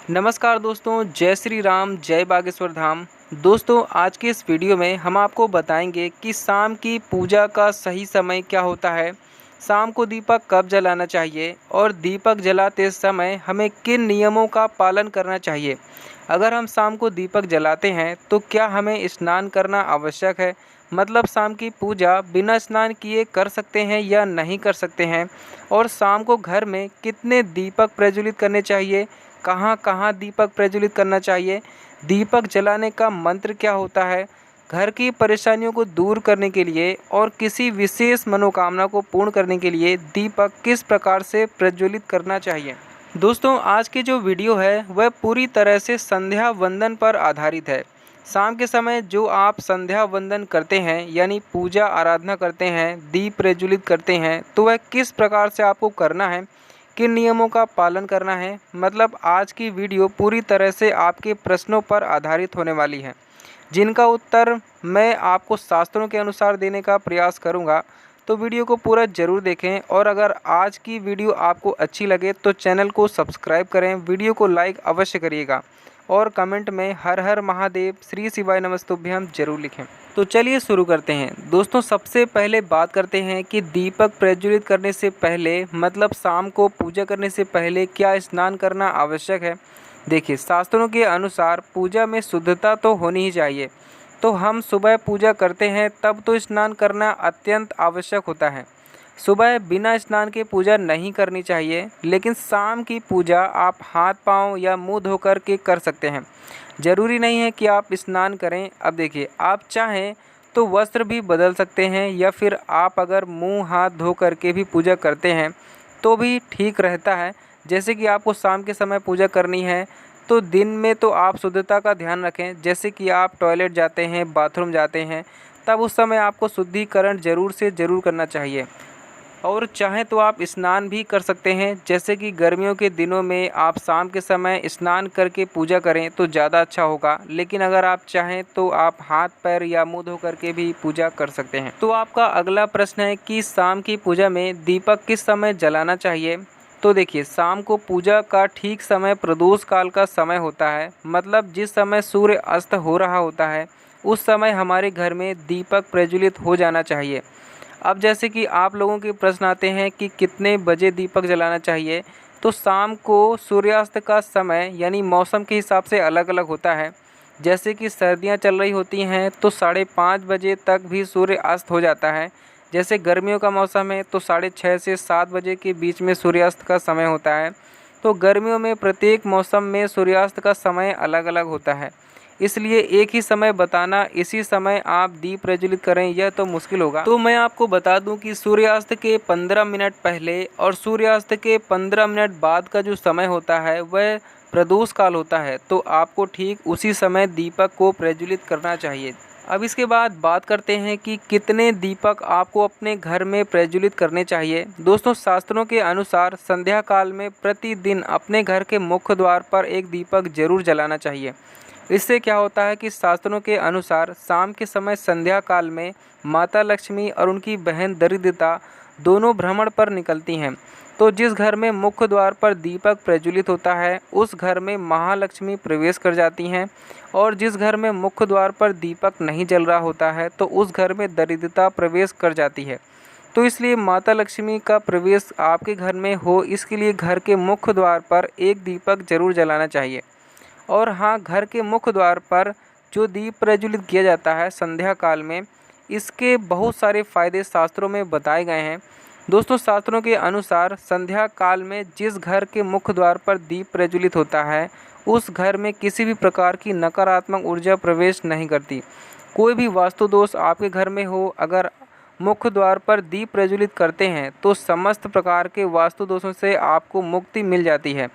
नमस्कार दोस्तों, जय श्री राम, जय बागेश्वर धाम। दोस्तों, आज के इस वीडियो में हम आपको बताएंगे कि शाम की पूजा का सही समय क्या होता है, शाम को दीपक कब जलाना चाहिए और दीपक जलाते समय हमें किन नियमों का पालन करना चाहिए। अगर हम शाम को दीपक जलाते हैं तो क्या हमें स्नान करना आवश्यक है, मतलब शाम की पूजा बिना स्नान किए कर सकते हैं या नहीं कर सकते हैं, और शाम को घर में कितने दीपक प्रज्वलित करने चाहिए, कहाँ-कहाँ दीपक प्रज्वलित करना चाहिए, दीपक जलाने का मंत्र क्या होता है, घर की परेशानियों को दूर करने के लिए और किसी विशेष मनोकामना को पूर्ण करने के लिए दीपक किस प्रकार से प्रज्वलित करना चाहिए। दोस्तों, आज की जो वीडियो है वह पूरी तरह से संध्या वंदन पर आधारित है। शाम के समय जो आप संध्या वंदन करते हैं यानी पूजा आराधना करते हैं, दीप प्रज्वलित करते हैं, तो वह किस प्रकार से आपको करना है, किन नियमों का पालन करना है। मतलब आज की वीडियो पूरी तरह से आपके प्रश्नों पर आधारित होने वाली है, जिनका उत्तर मैं आपको शास्त्रों के अनुसार देने का प्रयास करूंगा। तो वीडियो को पूरा ज़रूर देखें, और अगर आज की वीडियो आपको अच्छी लगे तो चैनल को सब्सक्राइब करें, वीडियो को लाइक अवश्य करिएगा और कमेंट में हर हर महादेव, श्री शिवाय नमस्तुभ्यम जरूर लिखें। तो चलिए शुरू करते हैं। दोस्तों, सबसे पहले बात करते हैं कि दीपक प्रज्वलित करने से पहले, मतलब शाम को पूजा करने से पहले क्या स्नान करना आवश्यक है। देखिए, शास्त्रों के अनुसार पूजा में शुद्धता तो होनी ही चाहिए। तो हम सुबह पूजा करते हैं तब तो स्नान करना अत्यंत आवश्यक होता है। सुबह बिना स्नान के पूजा नहीं करनी चाहिए, लेकिन शाम की पूजा आप हाथ पांव या मुंह धोकर के कर सकते हैं। ज़रूरी नहीं है कि आप स्नान करें। अब देखिए, आप चाहें तो वस्त्र भी बदल सकते हैं, या फिर आप अगर मुंह हाथ धो करके भी पूजा करते हैं तो भी ठीक रहता है। जैसे कि आपको शाम के समय पूजा करनी है तो दिन में तो आप शुद्धता का ध्यान रखें। जैसे कि आप टॉयलेट जाते हैं, बाथरूम जाते हैं, तब उस समय आपको शुद्धिकरण ज़रूर से ज़रूर करना चाहिए। और चाहें तो आप स्नान भी कर सकते हैं। जैसे कि गर्मियों के दिनों में आप शाम के समय स्नान करके पूजा करें तो ज़्यादा अच्छा होगा, लेकिन अगर आप चाहें तो आप हाथ पैर या मुंह धो करके भी पूजा कर सकते हैं। तो आपका अगला प्रश्न है कि शाम की पूजा में दीपक किस समय जलाना चाहिए। तो देखिए, शाम को पूजा का ठीक समय प्रदोष काल का समय होता है, मतलब जिस समय सूर्य अस्त हो रहा होता है उस समय हमारे घर में दीपक प्रज्वलित हो जाना चाहिए। अब जैसे कि आप लोगों के प्रश्न आते हैं कि कितने बजे दीपक जलाना चाहिए, तो शाम को सूर्यास्त का समय यानी मौसम के हिसाब से अलग अलग होता है। जैसे कि सर्दियां चल रही होती हैं तो 5:30 बजे तक भी सूर्य अस्त हो जाता है। जैसे गर्मियों का मौसम है तो 6:30 से 7 बजे के बीच में सूर्यास्त का समय होता है। तो गर्मियों में प्रत्येक मौसम में सूर्यास्त का समय अलग अलग होता है, इसलिए एक ही समय बताना, इसी समय आप दीप प्रज्वलित करें, यह तो मुश्किल होगा। तो मैं आपको बता दूं कि सूर्यास्त के 15 मिनट पहले और सूर्यास्त के 15 मिनट बाद का जो समय होता है वह प्रदोष काल होता है। तो आपको ठीक उसी समय दीपक को प्रज्वलित करना चाहिए। अब इसके बाद बात करते हैं कि कितने दीपक आपको अपने घर में प्रज्वलित करने चाहिए। दोस्तों, शास्त्रों के अनुसार संध्या काल में प्रतिदिन अपने घर के मुख्य द्वार पर एक दीपक जरूर जलाना चाहिए। इससे क्या होता है कि शास्त्रों के अनुसार शाम के समय संध्या काल में माता लक्ष्मी और उनकी बहन दरिद्रता दोनों भ्रमण पर निकलती हैं। तो जिस घर में मुख्य द्वार पर दीपक प्रज्वलित होता है उस घर में महालक्ष्मी प्रवेश कर जाती हैं, और जिस घर में मुख्य द्वार पर दीपक नहीं जल रहा होता है तो उस घर में दरिद्रता प्रवेश कर जाती है। तो इसलिए माता लक्ष्मी का प्रवेश आपके घर में हो, इसके लिए घर के मुख्य द्वार पर एक दीपक जरूर जलाना चाहिए। और हाँ, घर के मुख्य द्वार पर जो दीप प्रज्वलित किया जाता है संध्या काल में, इसके बहुत सारे फायदे शास्त्रों में बताए गए हैं। दोस्तों, शास्त्रों के अनुसार संध्या काल में जिस घर के मुख्य द्वार पर दीप प्रज्वलित होता है उस घर में किसी भी प्रकार की नकारात्मक ऊर्जा प्रवेश नहीं करती। कोई भी वास्तु दोष आपके घर में हो, अगर मुख्य द्वार पर दीप प्रज्वलित करते हैं तो समस्त प्रकार के वास्तु दोषों से आपको मुक्ति मिल जाती है।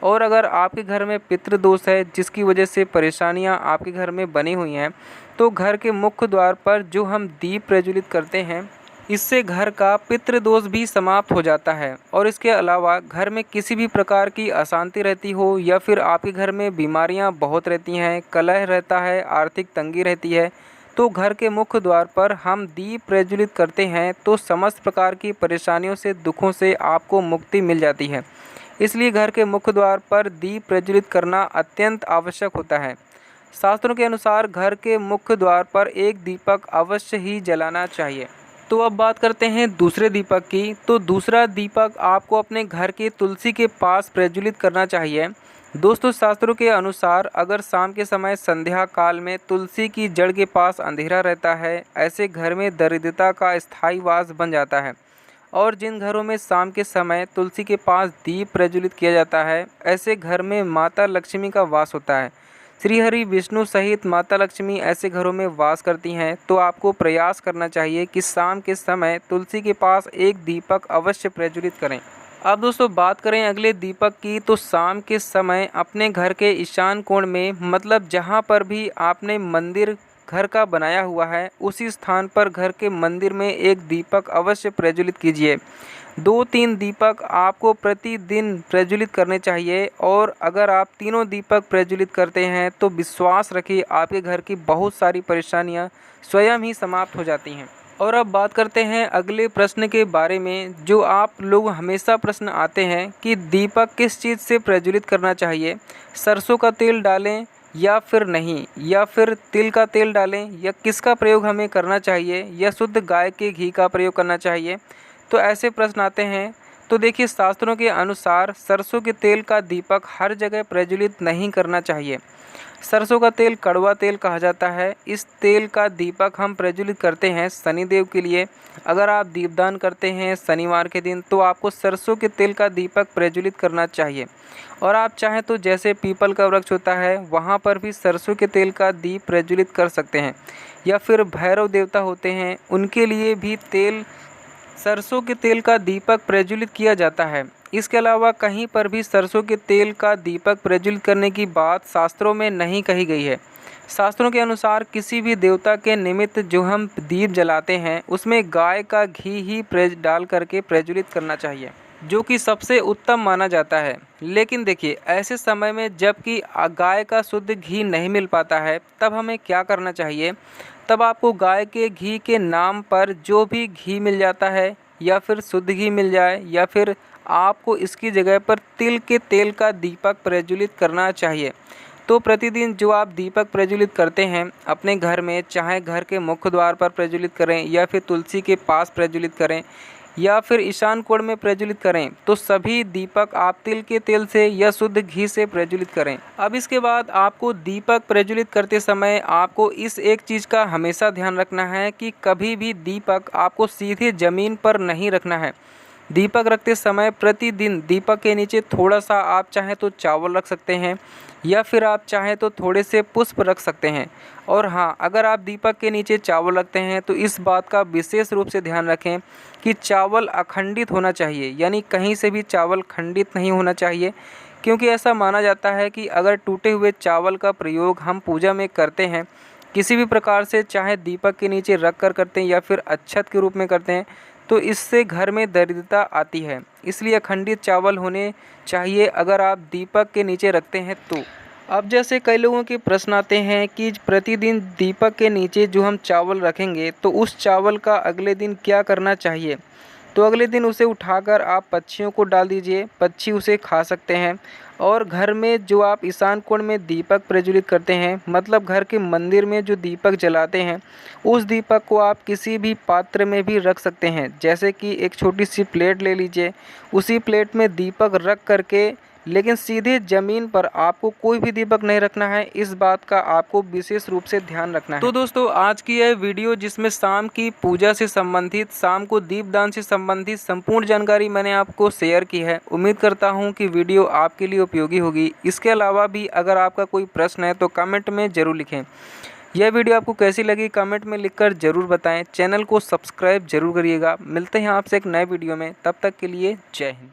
और अगर आपके घर में पितृ दोष है जिसकी वजह से परेशानियां आपके घर में बनी हुई हैं, तो घर के मुख्य द्वार पर जो हम दीप प्रज्वलित करते हैं इससे घर का पितृ दोष भी समाप्त हो जाता है। और इसके अलावा घर में किसी भी प्रकार की अशांति रहती हो या फिर आपके घर में बीमारियां बहुत रहती हैं, कलह रहता है, आर्थिक तंगी रहती है, तो घर के मुख्य द्वार पर हम दीप प्रज्वलित करते हैं तो समस्त प्रकार की परेशानियों से, दुखों से आपको मुक्ति मिल जाती है। इसलिए घर के मुख्य द्वार पर दीप प्रज्वलित करना अत्यंत आवश्यक होता है। शास्त्रों के अनुसार घर के मुख्य द्वार पर एक दीपक अवश्य ही जलाना चाहिए। तो अब बात करते हैं दूसरे दीपक की। तो दूसरा दीपक आपको अपने घर के तुलसी के पास प्रज्वलित करना चाहिए। दोस्तों, शास्त्रों के अनुसार अगर शाम के समय संध्या काल में तुलसी की जड़ के पास अंधेरा रहता है, ऐसे घर में दरिद्रता का स्थायी वास बन जाता है। और जिन घरों में शाम के समय तुलसी के पास दीप प्रज्वलित किया जाता है, ऐसे घर में माता लक्ष्मी का वास होता है। श्री हरि विष्णु सहित माता लक्ष्मी ऐसे घरों में वास करती हैं। तो आपको प्रयास करना चाहिए कि शाम के समय तुलसी के पास एक दीपक अवश्य प्रज्वलित करें। अब दोस्तों बात करें अगले दीपक की। तो शाम के समय अपने घर के ईशान कोण में, मतलब जहाँ पर भी आपने मंदिर घर का बनाया हुआ है, उसी स्थान पर घर के मंदिर में एक दीपक अवश्य प्रज्वलित कीजिए। 2-3 दीपक आपको प्रतिदिन प्रज्वलित करने चाहिए। और अगर आप तीनों दीपक प्रज्वलित करते हैं तो विश्वास रखिए आपके घर की बहुत सारी परेशानियां स्वयं ही समाप्त हो जाती हैं। और अब बात करते हैं अगले प्रश्न के बारे में, जो आप लोग हमेशा प्रश्न आते हैं कि दीपक किस चीज़ से प्रज्वलित करना चाहिए, सरसों का तेल डालें या फिर नहीं, या फिर तिल का तेल डालें, या किसका प्रयोग हमें करना चाहिए, या शुद्ध गाय के घी का प्रयोग करना चाहिए। तो ऐसे प्रश्न आते हैं। तो देखिए, शास्त्रों के अनुसार सरसों के तेल का दीपक हर जगह प्रज्वलित नहीं करना चाहिए। सरसों का तेल कड़वा तेल कहा जाता है। इस तेल का दीपक हम प्रज्वलित करते हैं शनिदेव के लिए। अगर आप दीपदान करते हैं शनिवार के दिन, तो आपको सरसों के तेल का दीपक प्रज्वलित करना चाहिए। और आप चाहें तो जैसे पीपल का वृक्ष होता है, वहाँ पर भी सरसों के तेल का दीप प्रज्वलित कर सकते हैं। या फिर भैरव देवता होते हैं, उनके लिए भी सरसों के तेल का दीपक प्रज्वलित किया जाता है। इसके अलावा कहीं पर भी सरसों के तेल का दीपक प्रज्वलित करने की बात शास्त्रों में नहीं कही गई है। शास्त्रों के अनुसार किसी भी देवता के निमित्त जो हम दीप जलाते हैं, उसमें गाय का घी ही डाल करके प्रज्वलित करना चाहिए, जो कि सबसे उत्तम माना जाता है। लेकिन देखिए, ऐसे समय में जबकि गाय का शुद्ध घी नहीं मिल पाता है, तब हमें क्या करना चाहिए। तब आपको गाय के घी के नाम पर जो भी घी मिल जाता है, या फिर शुद्ध घी मिल जाए, या फिर आपको इसकी जगह पर तिल के तेल का दीपक प्रज्वलित करना चाहिए। तो प्रतिदिन जो आप दीपक प्रज्वलित करते हैं अपने घर में, चाहे घर के मुख्य द्वार पर प्रज्वलित करें, या फिर तुलसी के पास प्रज्वलित करें, या फिर ईशान कोण में प्रज्वलित करें, तो सभी दीपक आप तिल के तेल से या शुद्ध घी से प्रज्वलित करें। अब इसके बाद आपको दीपक प्रज्वलित करते समय आपको इस एक चीज़ का हमेशा ध्यान रखना है कि कभी भी दीपक आपको सीधे ज़मीन पर नहीं रखना है। दीपक रखते समय प्रतिदिन दीपक के नीचे थोड़ा सा आप चाहें तो चावल रख सकते हैं, या फिर आप चाहें तो थोड़े से पुष्प रख सकते हैं। और हाँ, अगर आप दीपक के नीचे चावल रखते हैं तो इस बात का विशेष रूप से ध्यान रखें कि चावल अखंडित होना चाहिए, यानी कहीं से भी चावल खंडित नहीं होना चाहिए। क्योंकि ऐसा माना जाता है कि अगर टूटे हुए चावल का प्रयोग हम पूजा में करते हैं किसी भी प्रकार से, चाहे दीपक के नीचे रख कर करते हैं या फिर अक्षत के रूप में करते हैं, तो इससे घर में दरिद्रता आती है। इसलिए अखंडित चावल होने चाहिए अगर आप दीपक के नीचे रखते हैं तो। अब जैसे कई लोगों के प्रश्न आते हैं कि प्रतिदिन दीपक के नीचे जो हम चावल रखेंगे, तो उस चावल का अगले दिन क्या करना चाहिए। तो अगले दिन उसे उठाकर आप पक्षियों को डाल दीजिए, पक्षी उसे खा सकते हैं। और घर में जो आप ईशान कोण में दीपक प्रज्वलित करते हैं, मतलब घर के मंदिर में जो दीपक जलाते हैं, उस दीपक को आप किसी भी पात्र में भी रख सकते हैं। जैसे कि एक छोटी सी प्लेट ले लीजिए, उसी प्लेट में दीपक रख करके, लेकिन सीधे ज़मीन पर आपको कोई भी दीपक नहीं रखना है। इस बात का आपको विशेष रूप से ध्यान रखना है। तो दोस्तों, आज की यह वीडियो जिसमें शाम की पूजा से संबंधित, शाम को दीपदान से संबंधित संपूर्ण जानकारी मैंने आपको शेयर की है। उम्मीद करता हूं कि वीडियो आपके लिए उपयोगी होगी। इसके अलावा भी अगर आपका कोई प्रश्न है तो कमेंट में ज़रूर लिखें। यह वीडियो आपको कैसी लगी कमेंट में लिखकर ज़रूर बताएँ। चैनल को सब्सक्राइब जरूर करिएगा। मिलते हैं आपसे एक नए वीडियो में, तब तक के लिए जय हिंद।